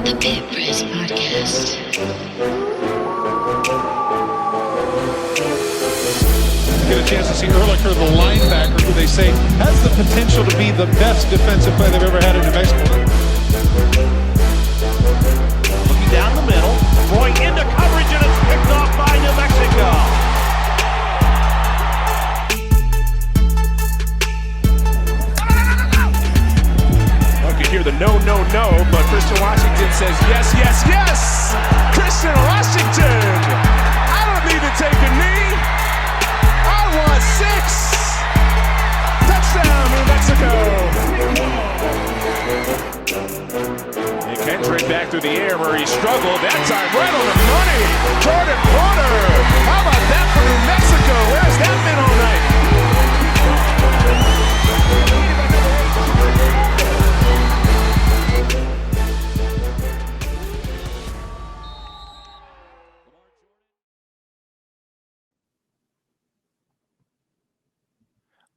The Pit Press Podcast. Get a chance to see Ehrlicher, the linebacker, who they say has the potential to be the best defensive player they've ever had in New Mexico. Looking down the middle, throwing into coverage, and it's picked off by New Mexico. Hear the no, but Christian Washington says yes, yes, yes! Christian Washington! I don't need to take a knee. I want 6! Touchdown, New Mexico! And Kendrick back through the air where he struggled. That time right on the money. Jordan Porter! How about that for New Mexico? Where's that been all night?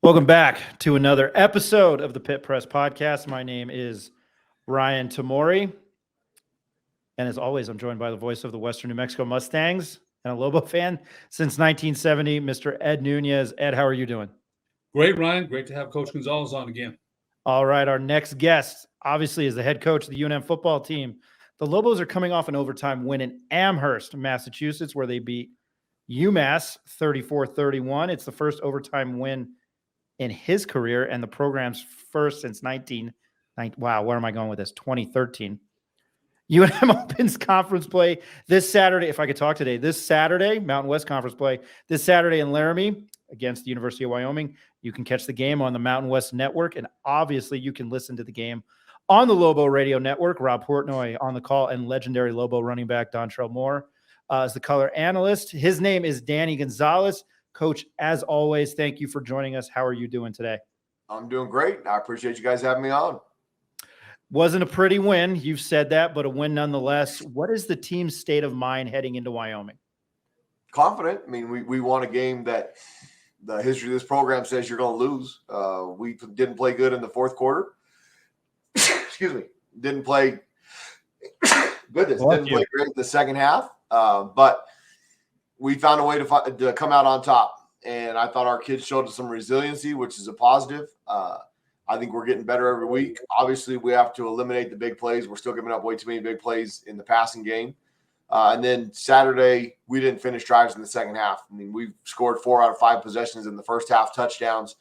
Welcome back to another episode of the Pit Press Podcast. My name is Ryan Tamori. And as always, I'm joined by the voice of the Western New Mexico Mustangs and a Lobo fan since 1970, Mr. Ed Nunez. Ed, how are you doing? Great, Ryan. Great to have Coach Gonzales on again. All right. Our next guest, obviously, is the head coach of the UNM football team. The Lobos are coming off an overtime win in Amherst, Massachusetts, where they beat UMass 34-31. It's the first overtime win in his career and the program's first since 2013. UNM opens conference play this Saturday. If I could talk today, this Saturday, Mountain West Conference play this Saturday in Laramie against the University of Wyoming. You can catch the game on the Mountain West Network, and obviously you can listen to the game on the Lobo Radio Network. Rob Portnoy on the call, and legendary Lobo running back Dontrell Moore is the color analyst. His name is Danny Gonzales. Coach, as always, thank you for joining us. How are you doing today? I'm doing great. I appreciate you guys having me on. Wasn't a pretty win. You've said that, but a win nonetheless. What is the team's state of mind heading into Wyoming? Confident. I mean, we won a game that the history of this program says you're going to lose. We didn't play good in the fourth quarter. Excuse me. Didn't play great in the second half. But we found a way to come out on top. And I thought our kids showed us some resiliency, which is a positive. I think we're getting better every week. Obviously, we have to eliminate the big plays. We're still giving up way too many big plays in the passing game. And then Saturday, we didn't finish drives in the second half. I mean, we scored 4 out of 5 possessions in the first half, touchdowns.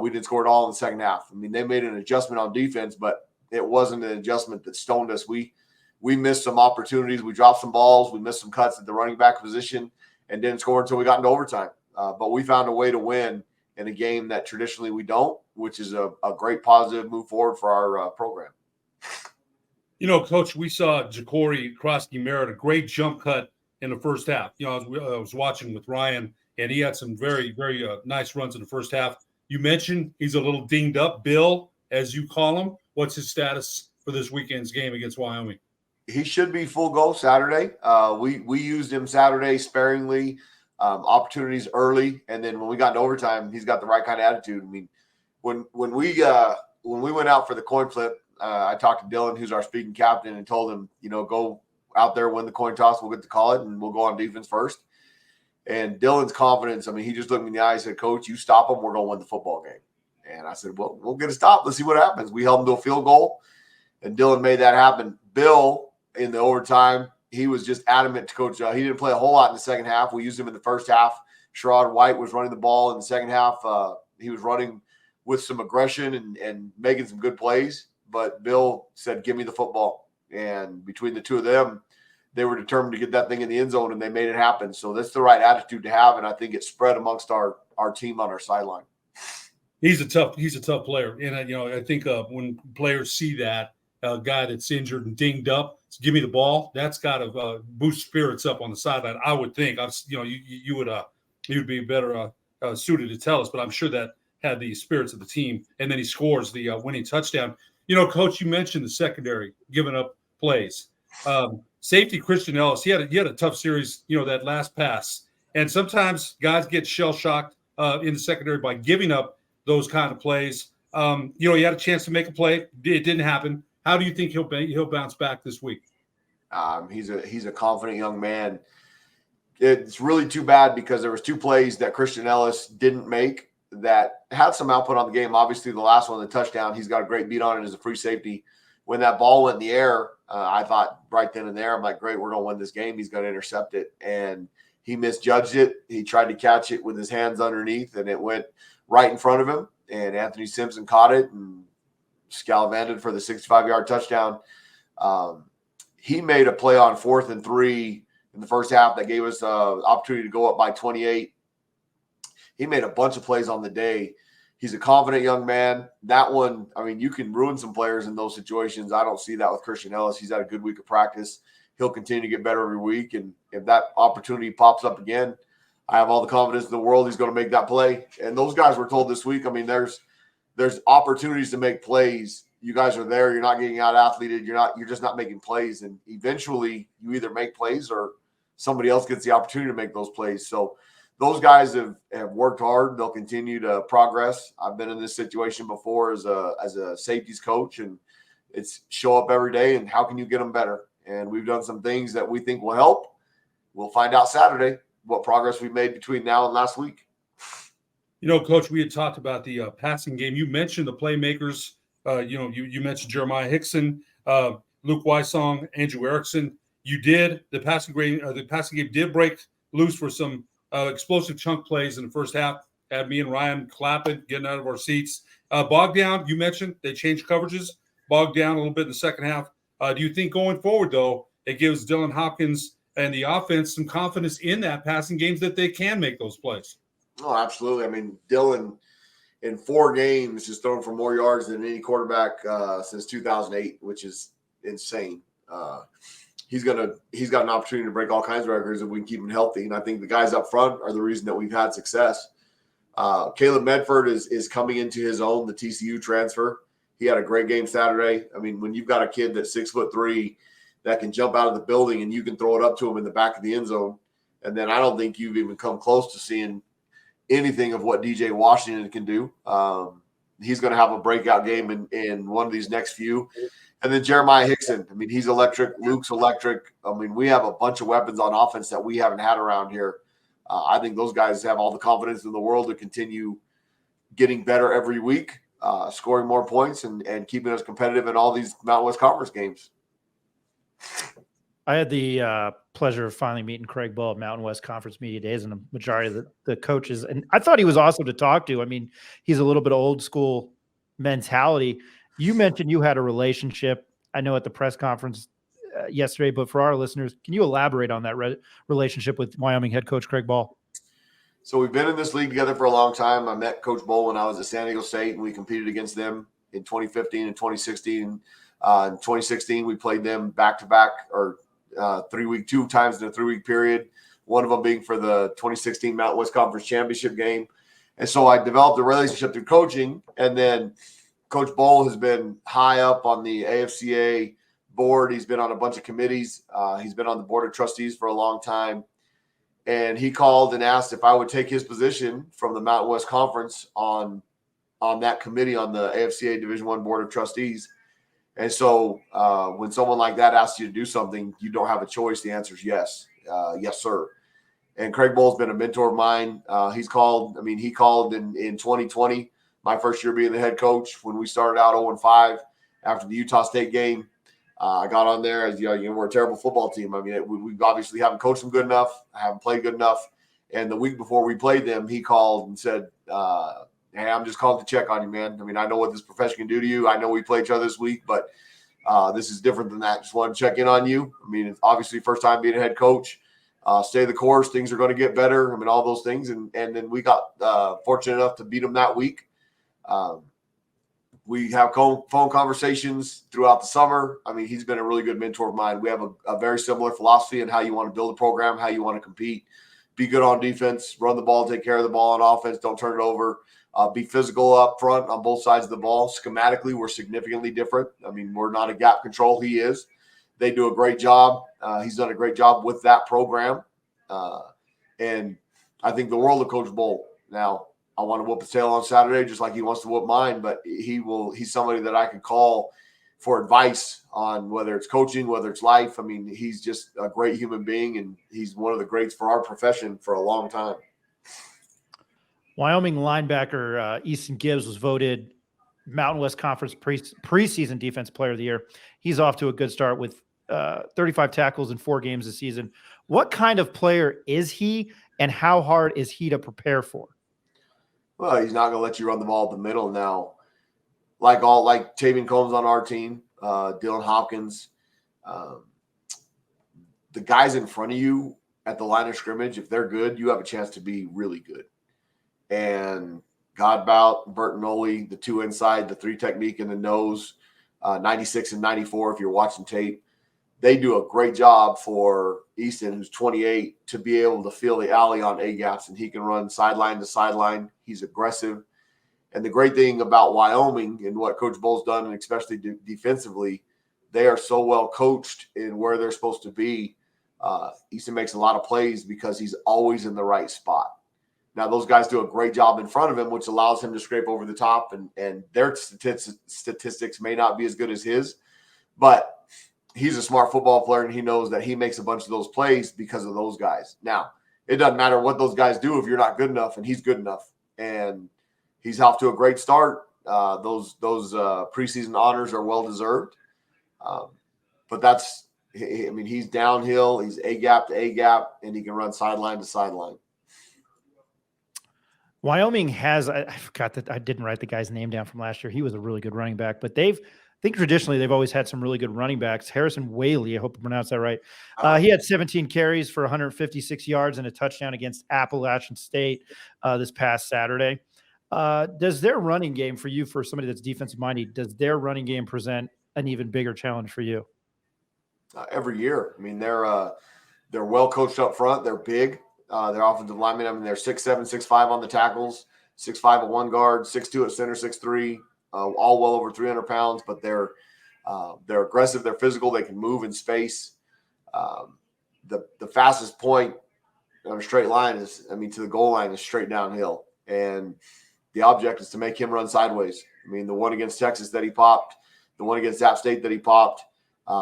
We didn't score it all in the second half. I mean, they made an adjustment on defense, but it wasn't an adjustment that stoned us. We missed some opportunities. We dropped some balls. We missed some cuts at the running back position and didn't score until we got into overtime. But we found a way to win in a game that traditionally we don't, which is a great positive move forward for our program. You know, Coach, we saw Ja'Cory Krosky-Merritt, a great jump cut in the first half. You know, I was watching with Ryan, and he had some very, very nice runs in the first half. You mentioned he's a little dinged up. Bill, as you call him, what's his status for this weekend's game against Wyoming? He should be full go Saturday. We used him Saturday sparingly, opportunities early, and then when we got into overtime, he's got the right kind of attitude. I mean, when we went out for the coin flip, I talked to Dylan, who's our speaking captain, and told him, you know, go out there, win the coin toss, we'll get to call it, and we'll go on defense first. And Dylan's confidence, I mean, he just looked me in the eye and said, Coach, you stop him, we're going to win the football game. And I said, well, we'll get a stop. Let's see what happens. We held him to a field goal, and Dylan made that happen. Bill, in the overtime, he was just adamant to coach. He didn't play a whole lot in the second half. We used him in the first half. Sherrod White was running the ball in the second half. He was running with some aggression and making some good plays. But Bill said, give me the football. And between the two of them, they were determined to get that thing in the end zone, and they made it happen. So that's the right attitude to have, and I think it spread amongst our team on our sideline. He's a tough player. And, you know, I think when players see that, a guy that's injured and dinged up, give me the ball, that's got to boost spirits up on the sideline, I would think. You'd be better suited to tell us, but I'm sure that had the spirits of the team. And then he scores the winning touchdown. You know, Coach, you mentioned the secondary giving up plays. Safety Christian Ellis, he had a tough series, you know, that last pass. And sometimes guys get shell-shocked in the secondary by giving up those kind of plays. You know, he had a chance to make a play. It didn't happen. How do you think he'll bounce back this week? He's a confident young man. It's really too bad because there was 2 plays that Christian Ellis didn't make that had some output on the game. Obviously, the last one, the touchdown, he's got a great beat on it as a free safety. When that ball went in the air, I thought right then and there, I'm like, great, we're going to win this game. He's going to intercept it. And he misjudged it. He tried to catch it with his hands underneath, and it went right in front of him. And Anthony Simpson caught it and scalvanted for the 65-yard touchdown. He made a play on 4th and 3 in the first half that gave us the opportunity to go up by 28. He made a bunch of plays on the day. He's a confident young man. That one, I mean, you can ruin some players in those situations. I don't see that with Christian Ellis. He's had a good week of practice. He'll continue to get better every week. And if that opportunity pops up again, I have all the confidence in the world he's going to make that play. And those guys were told this week, I mean, there's opportunities to make plays. You guys are there. You're not getting out-athleted. You're just not making plays. And eventually you either make plays or somebody else gets the opportunity to make those plays. So those guys have worked hard. They'll continue to progress. I've been in this situation before as a safeties coach, and it's show up every day and how can you get them better? And we've done some things that we think will help. We'll find out Saturday what progress we've made between now and last week. You know, Coach, we had talked about the passing game. You mentioned the playmakers. You mentioned Jeremiah Hickson, Luke Wysong, Andrew Erickson. You did. The passing game did break loose for some explosive chunk plays in the first half. Had me and Ryan clapping, getting out of our seats. Bogged down, you mentioned they changed coverages, bogged down a little bit in the second half. Do you think going forward, though, it gives Dylan Hopkins and the offense some confidence in that passing games that they can make those plays? Oh, absolutely. I mean, Dylan in 4 games has thrown for more yards than any quarterback since 2008, which is insane. He's got an opportunity to break all kinds of records if we can keep him healthy. And I think the guys up front are the reason that we've had success. Caleb Medford is coming into his own, the TCU transfer. He had a great game Saturday. I mean, when you've got a kid that's 6'3" that can jump out of the building and you can throw it up to him in the back of the end zone, and then I don't think you've even come close to seeing anything of what DJ Washington can do. He's going to have a breakout game in one of these next few. And then Jeremiah Hickson, I mean, he's electric. Luke's electric. I mean, we have a bunch of weapons on offense that we haven't had around here. I think those guys have all the confidence in the world to continue getting better every week, scoring more points and keeping us competitive in all these Mountain West Conference games. I had the pleasure of finally meeting Craig Bohl at Mountain West Conference Media Days and a majority of the coaches. And I thought he was awesome to talk to. I mean, he's a little bit old school mentality. You mentioned you had a relationship, I know, at the press conference yesterday, but for our listeners, can you elaborate on that relationship with Wyoming head coach Craig Bohl? So we've been in this league together for a long time. I met Coach Bohl when I was at San Diego State, and we competed against them in 2015 and 2016. In 2016, we played them back-to-back or 2 times in a 3-week period, one of them being for the 2016 Mountain West Conference Championship game. And so I developed a relationship through coaching, and then Coach Bohl has been high up on the AFCA board. He's been on a bunch of committees. He's been on the board of trustees for a long time. And he called and asked if I would take his position from the Mountain West Conference on that committee on the AFCA Division I Board of Trustees. And so when someone like that asks you to do something, you don't have a choice. The answer is yes. Yes, sir. And Craig Bohl's been a mentor of mine. He called in 2020. My first year being the head coach, when we started out 0-5 after the Utah State game. I got on there as, we're a terrible football team. I mean, we obviously haven't coached them good enough. I haven't played good enough. And the week before we played them, he called and said, hey, I'm just calling to check on you, man. I mean, I know what this profession can do to you. I know we play each other this week, but this is different than that. Just wanted to check in on you. I mean, it's obviously first time being a head coach. Stay the course. Things are going to get better. I mean, all those things. And then we got fortunate enough to beat them that week. We have phone conversations throughout the summer. I mean, he's been a really good mentor of mine. We have a very similar philosophy in how you want to build a program, how you want to compete, be good on defense, run the ball, take care of the ball on offense, don't turn it over, be physical up front on both sides of the ball. Schematically, we're significantly different. I mean, we're not a gap control. He is. They do a great job. He's done a great job with that program. And I think the world of Coach Bohl. Now, I want to whoop his tail on Saturday just like he wants to whoop mine, but he's somebody that I can call for advice on whether it's coaching, whether it's life. I mean, he's just a great human being, and he's one of the greats for our profession for a long time. Wyoming linebacker Easton Gibbs was voted Mountain West Conference preseason Defensive Player of the Year. He's off to a good start with 35 tackles in 4 games this season. What kind of player is he, and how hard is he to prepare for? Well, he's not going to let you run the ball up the middle now. Like Tavian Combs on our team, Dylan Hopkins, the guys in front of you at the line of scrimmage, if they're good, you have a chance to be really good. And Godbout, Bertinoli, the 2 inside, the 3 technique in the nose, 96 and 94 if you're watching tape, they do a great job for Easton, who's 28, to be able to feel the alley on A-gaps, and he can run sideline to sideline. He's aggressive. And the great thing about Wyoming and what Coach Bohl's done, and especially defensively, they are so well coached in where they're supposed to be. Easton makes a lot of plays because he's always in the right spot. Now, those guys do a great job in front of him, which allows him to scrape over the top, and their statistics may not be as good as his, but he's a smart football player, and he knows that he makes a bunch of those plays because of those guys. Now, it doesn't matter what those guys do if you're not good enough, and he's good enough. And he's off to a great start. Those preseason honors are well-deserved. But he's downhill. He's A-gap to A-gap, and he can run sideline to sideline. Wyoming has, I forgot that I didn't write the guy's name down from last year. He was a really good running back, but I think traditionally they've always had some really good running backs. Harrison Whaley, I hope I pronounced that right. He had 17 carries for 156 yards and a touchdown against Appalachian State this past Saturday. Does their running game for you, for somebody that's defensive minded, does their running game present an even bigger challenge for you? Every year. I mean, they're well coached up front. They're big. Their offensive linemen, I mean, they're 6'7", 6'5" on the tackles, 6'5" at one guard, 6'2" at center, 6'3", all well over 300 pounds. But they're aggressive. They're physical. They can move in space. The fastest point on a straight line to the goal line is straight downhill. And the object is to make him run sideways. I mean, the one against Texas that he popped, the one against App State that he popped,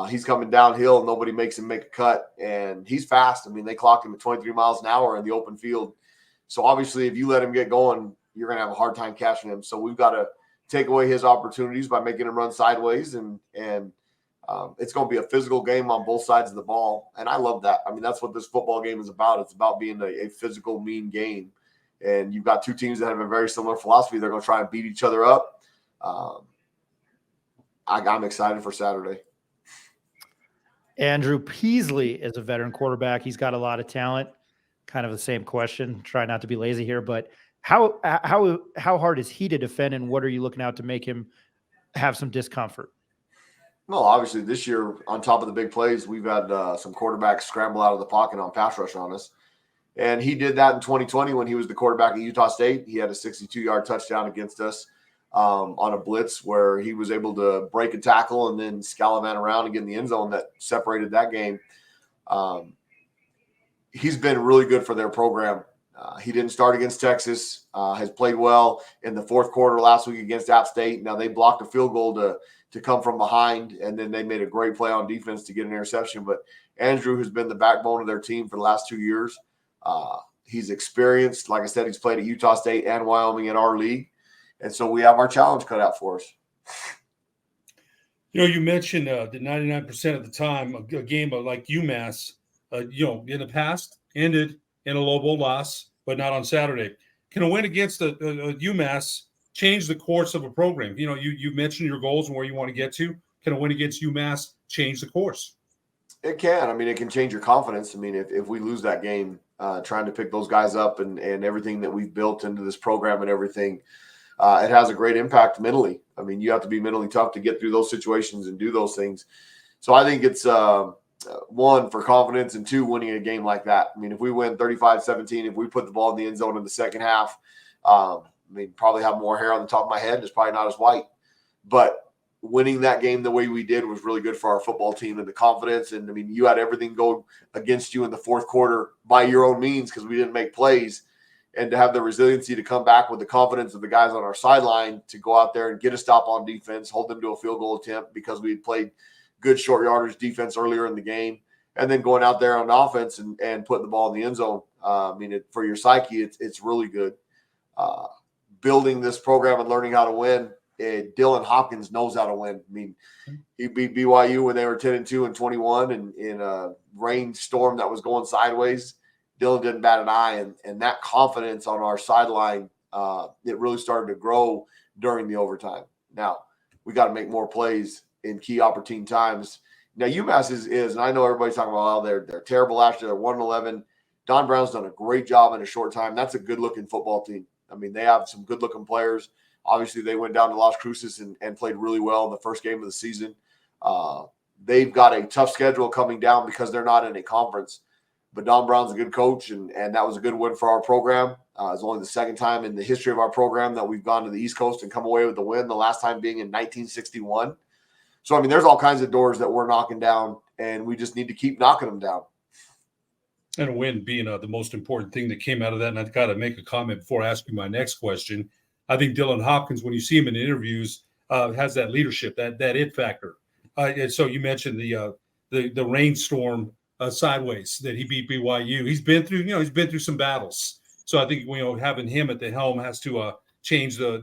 he's coming downhill and nobody makes him make a cut. And he's fast. I mean, they clocked him at 23 miles an hour in the open field. So obviously if you let him get going, you're going to have a hard time catching him. So we've got to take away his opportunities by making him run sideways. And it's going to be a physical game on both sides of the ball. And I love that. I mean, that's what this football game is about. It's about being a physical, mean game. And you've got 2 teams that have a very similar philosophy. They're going to try and beat each other up. I'm excited for Saturday. Andrew Peasley is a veteran quarterback. He's got a lot of talent. Kind of the same question. Try not to be lazy here, but how hard is he to defend, and what are you looking out to make him have some discomfort? Well, obviously this year, on top of the big plays, we've had some quarterbacks scramble out of the pocket on pass rush on us. And he did that in 2020 when he was the quarterback at Utah State. He had a 62-yard touchdown against us on a blitz where he was able to break a tackle and then scallywag around and get in the end zone that separated that game. He's been really good for their program. He didn't start against Texas, has played well in the fourth quarter last week against App State. Now, they blocked a field goal to come from behind, and then they made a great play on defense to get an interception. But Andrew has been the backbone of their team for the last 2 years. He's experienced. Like I said, he's played at Utah State and Wyoming in our league. And so we have our challenge cut out for us. You mentioned that 99% of the time a game like UMass, in the past ended in a low bowl loss, but not on Saturday. Can a win against a UMass change the course of a program? You mentioned your goals and where you want to get to. Can a win against UMass change the course? It can. I mean, it can change your confidence. I mean, if we lose that game, trying to pick those guys up and everything that we've built into this program and everything, it has a great impact mentally. I mean, you have to be mentally tough to get through those situations and do those things. So I think it's one, for confidence, and 2, winning a game like that. I mean, if we win 35-17, if we put the ball in the end zone in the second half, probably have more hair on the top of my head. It's probably not as white. But winning that game the way we did was really good for our football team and the confidence. And, I mean, you had everything go against you in the fourth quarter by your own means because we didn't make plays. and to have the resiliency to come back with the confidence of the guys on our sideline to go out there and get a stop on defense, hold them to a field goal attempt because we had played good short yardage defense earlier in the game, and then going out there on offense and putting the ball in the end zone. For your psyche, it's really good. Building this program and learning how to win. Dylan Hopkins knows how to win. I mean, he beat BYU when they were 10-2 and 21 and in a rainstorm that was going sideways. Dylan didn't bat an eye, and that confidence on our sideline, it really started to grow during the overtime. Now, we got to make more plays in key opportune times. Now, UMass is and I know everybody's talking about, they're terrible last year. They're 1-11. Don Brown's done a great job in a short time. That's a good-looking football team. I mean, they have some good-looking players. Obviously, they went down to Las Cruces and played really well in the first game of the season. They've got a tough schedule coming down because they're not in a conference. But Don Brown's a good coach, and that was a good win for our program. It's only the second time in the history of our program that we've gone to the East Coast and come away with the win, the last time being in 1961. So, I mean, there's all kinds of doors that we're knocking down, and we just need to keep knocking them down. And a win being the most important thing that came out of that. And I've got to make a comment before asking my next question. I think Dylan Hopkins, when you see him in interviews, has that leadership, that it factor. And so you mentioned the rainstorm sideways that he beat BYU. He's been through some battles. So I think having him at the helm has to change the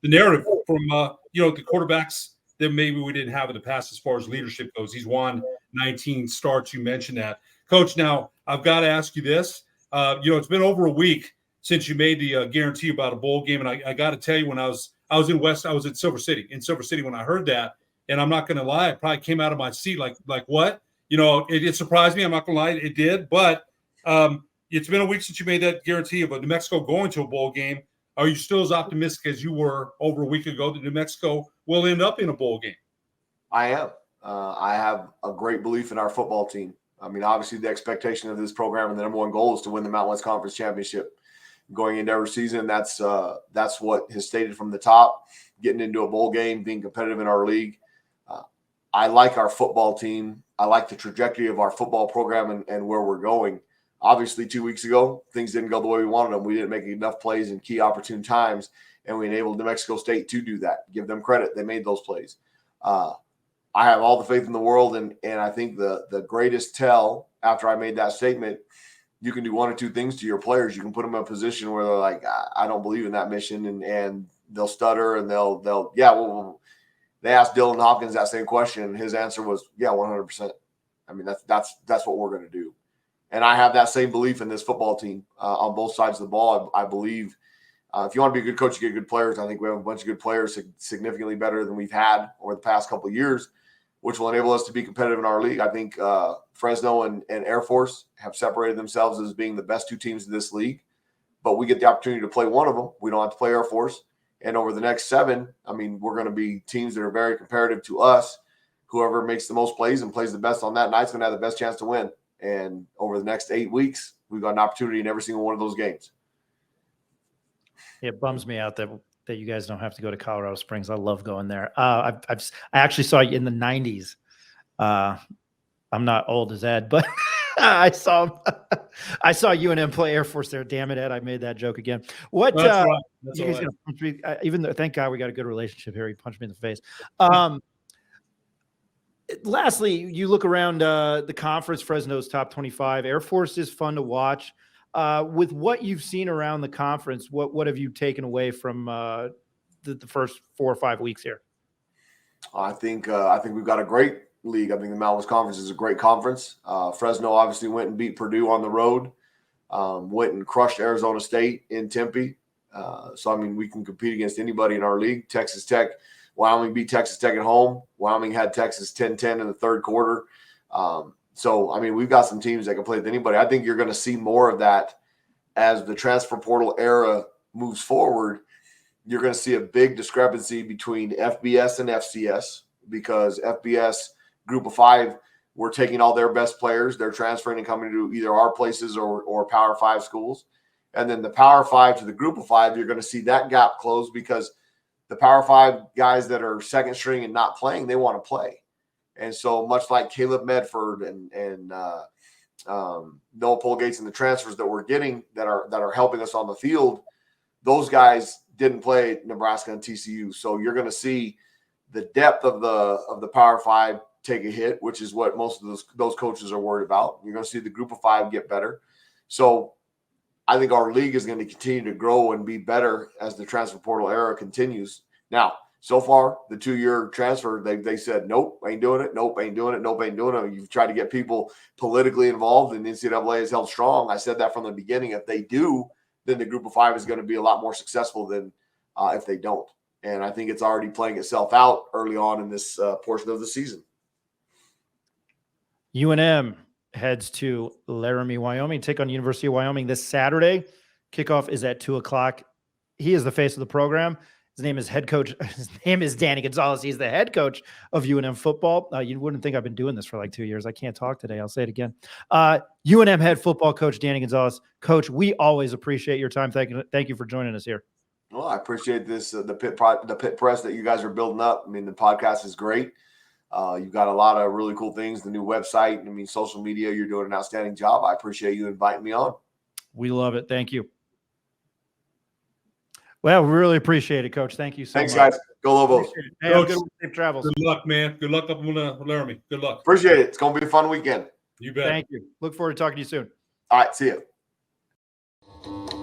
narrative from the quarterbacks that maybe we didn't have in the past as far as leadership goes. He's won 19 starts. You mentioned that, Coach. Now I've got to ask you this. It's been over a week since you made the guarantee about a bowl game, and I got to tell you, when I was at Silver City when I heard that, and I'm not going to lie, I probably came out of my seat like what? It surprised me. I'm not going to lie, it did. But it's been a week since you made that guarantee of New Mexico going to a bowl game. Are you still as optimistic as you were over a week ago that New Mexico will end up in a bowl game? I am. I have a great belief in our football team. I mean, obviously the expectation of this program and the number one goal is to win the Mountain West Conference Championship. Going into every season, that's what has stated from the top, getting into a bowl game, being competitive in our league. I like our football team. I like the trajectory of our football program and where we're going. Obviously, 2 weeks ago, things didn't go the way we wanted them. We didn't make enough plays in key opportune times, and we enabled New Mexico State to do that. Give them credit. They made those plays. I have all the faith in the world, and I think the greatest tell after I made that statement, you can do one or two things to your players. You can put them in a position where they're like, I don't believe in that mission, and they'll stutter, and they asked Dylan Hopkins that same question, and his answer was, 100%. I mean, that's what we're going to do. And I have that same belief in this football team on both sides of the ball. I believe if you want to be a good coach, you get good players. I think we have a bunch of good players significantly better than we've had over the past couple of years, which will enable us to be competitive in our league. I think Fresno and Air Force have separated themselves as being the best two teams in this league, but we get the opportunity to play one of them. We don't have to play Air Force. And over the next 7, I mean, we're going to be teams that are very comparative to us. Whoever makes the most plays and plays the best on that night's going to have the best chance to win. And over the next 8 weeks, we've got an opportunity in every single one of those games. It bums me out that you guys don't have to go to Colorado Springs. I love going there. I actually saw you in the 90s. I'm not old as Ed, but I saw UNM play Air Force there. Damn it, Ed! I made that joke again. What? That's right. That's you all guys right. gonna punch me? Even though, thank God we got a good relationship here. He punched me in the face. Lastly, you look around the conference. Fresno's top 25. Air Force is fun to watch. With what you've seen around the conference, what have you taken away from the first 4 or 5 weeks here? I think we've got a great league. I think the Mountain West Conference is a great conference. Fresno obviously went and beat Purdue on the road, went and crushed Arizona State in Tempe. So, I mean, we can compete against anybody in our league. Texas Tech, Wyoming beat Texas Tech at home. Wyoming had Texas 10-10 in the third quarter. So, I mean, we've got some teams that can play with anybody. I think you're going to see more of that as the transfer portal era moves forward. You're going to see a big discrepancy between FBS and FCS because FBS Group of 5, we're taking all their best players. They're transferring and coming to either our places or Power 5 schools. And then the Power 5 to the Group of 5, you're going to see that gap close because the Power 5 guys that are second string and not playing, they want to play. And so much like Caleb Medford and Noah Polgates and the transfers that we're getting that are helping us on the field, those guys didn't play at Nebraska and TCU. So you're going to see the depth of the Power Five take a hit, which is what most of those coaches are worried about. You're going to see the Group of Five get better. So I think our league is going to continue to grow and be better as the transfer portal era continues. Now, so far, the 2-year transfer, they said, nope, ain't doing it. Nope, ain't doing it. Nope, ain't doing it. You've tried to get people politically involved, and the NCAA is held strong. I said that from the beginning. If they do, then the Group of Five is going to be a lot more successful than if they don't. And I think it's already playing itself out early on in this portion of the season. UNM heads to Laramie, Wyoming, take on University of Wyoming this Saturday. Kickoff is at 2:00. He is the face of the program. His name is head coach. His name is Danny Gonzales. He's the head coach of UNM football. You wouldn't think I've been doing this for like 2 years. I can't talk today. I'll say it again. UNM head football coach, Danny Gonzales. Coach, we always appreciate your time. Thank you for joining us here. Well, I appreciate this, the pit press that you guys are building up. I mean, the podcast is great. You've got a lot of really cool things, the new website. I mean, social media, you're doing an outstanding job. I appreciate you inviting me on. We love it. Thank you. Well, we really appreciate it, Coach. Thank you so much. Thanks, guys. Go Lobos. Hey, have a good one. Safe travels. Good luck, man. Good luck up in Laramie. Good luck. Appreciate it. It's going to be a fun weekend. You bet. Thank you. Look forward to talking to you soon. All right. See you.